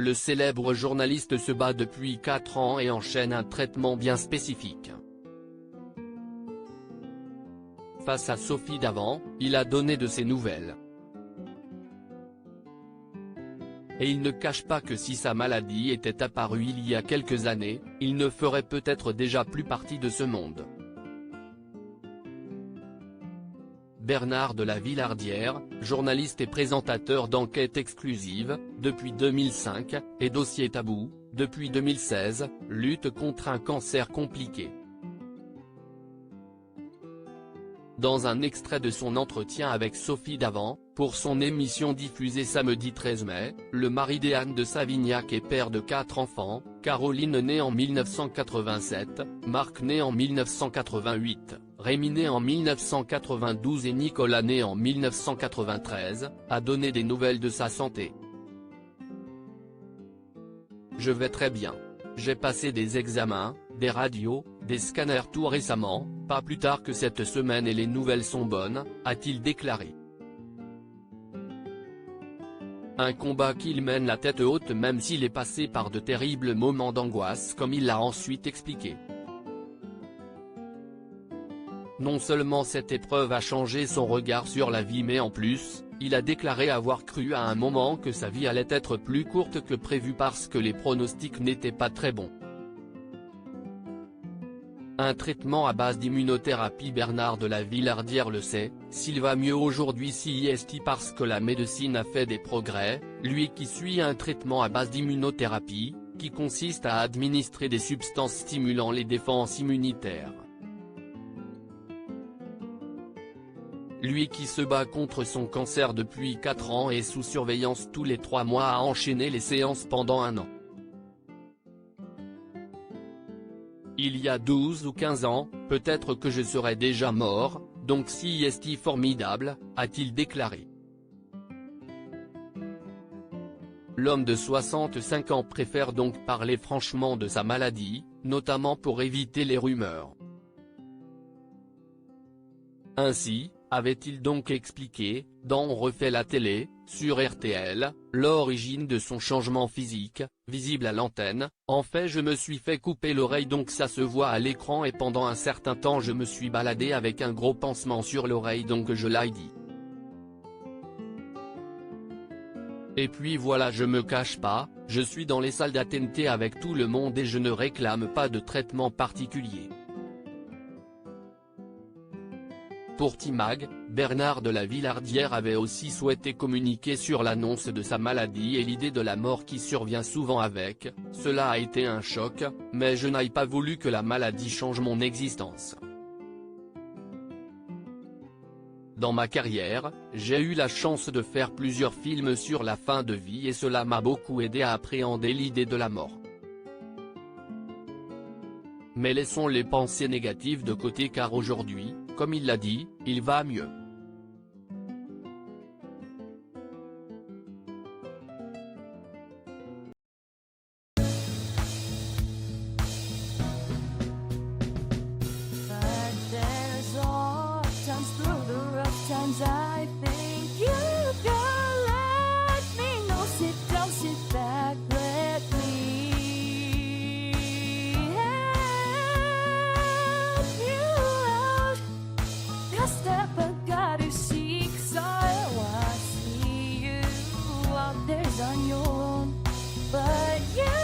le célèbre journaliste se bat depuis 4 ans et enchaîne un traitement bien spécifique. Face à Sophie Davant, il a donné de ses nouvelles. Et il ne cache pas que si sa maladie était apparue il y a quelques années, il ne ferait peut-être déjà plus partie de ce monde. Bernard de la Villardière, journaliste et présentateur d'enquêtes exclusives, depuis 2005, et Dossier Tabou, depuis 2016, lutte contre un cancer compliqué. Dans un extrait de son entretien avec Sophie Davant, pour son émission diffusée samedi 13 mai, le mari d'Anne de Savignac et père de 4 enfants, Caroline née en 1987, Marc né en 1988, Rémi né en 1992 et Nicolas né en 1993, a donné des nouvelles de sa santé. Je vais très bien. J'ai passé des examens, des radios, des scanners tout récemment, pas plus tard que cette semaine et les nouvelles sont bonnes, a-t-il déclaré. Un combat qu'il mène la tête haute même s'il est passé par de terribles moments d'angoisse comme il l'a ensuite expliqué. Non seulement cette épreuve a changé son regard sur la vie mais en plus, il a déclaré avoir cru à un moment que sa vie allait être plus courte que prévu parce que les pronostics n'étaient pas très bons. Un traitement à base d'immunothérapie. Bernard de la Villardière le sait, s'il va mieux aujourd'hui c'est parce que la médecine a fait des progrès, lui qui suit un traitement à base d'immunothérapie, qui consiste à administrer des substances stimulant les défenses immunitaires. Lui qui se bat contre son cancer depuis 4 ans et sous surveillance tous les 3 mois a enchaîné les séances pendant 1 an. Il y a 12 ou 15 ans, peut-être que je serais déjà mort, donc c'est formidable, a-t-il déclaré. L'homme de 65 ans préfère donc parler franchement de sa maladie, notamment pour éviter les rumeurs. Ainsi, avait-il donc expliqué, dans On refait la télé, sur RTL, l'origine de son changement physique, visible à l'antenne. En fait je me suis fait couper l'oreille donc ça se voit à l'écran et pendant un certain temps je me suis baladé avec un gros pansement sur l'oreille donc je l'ai dit. Et puis voilà je me cache pas, je suis dans les salles d'attente avec tout le monde et je ne réclame pas de traitement particulier. Pour Timag, Bernard de la Villardière avait aussi souhaité communiquer sur l'annonce de sa maladie et l'idée de la mort qui survient souvent avec. Cela a été un choc, mais je n'ai pas voulu que la maladie change mon existence. Dans ma carrière, j'ai eu la chance de faire plusieurs films sur la fin de vie et cela m'a beaucoup aidé à appréhender l'idée de la mort. Mais laissons les pensées négatives de côté car aujourd'hui, comme il l'a dit, il va mieux. On your own, but you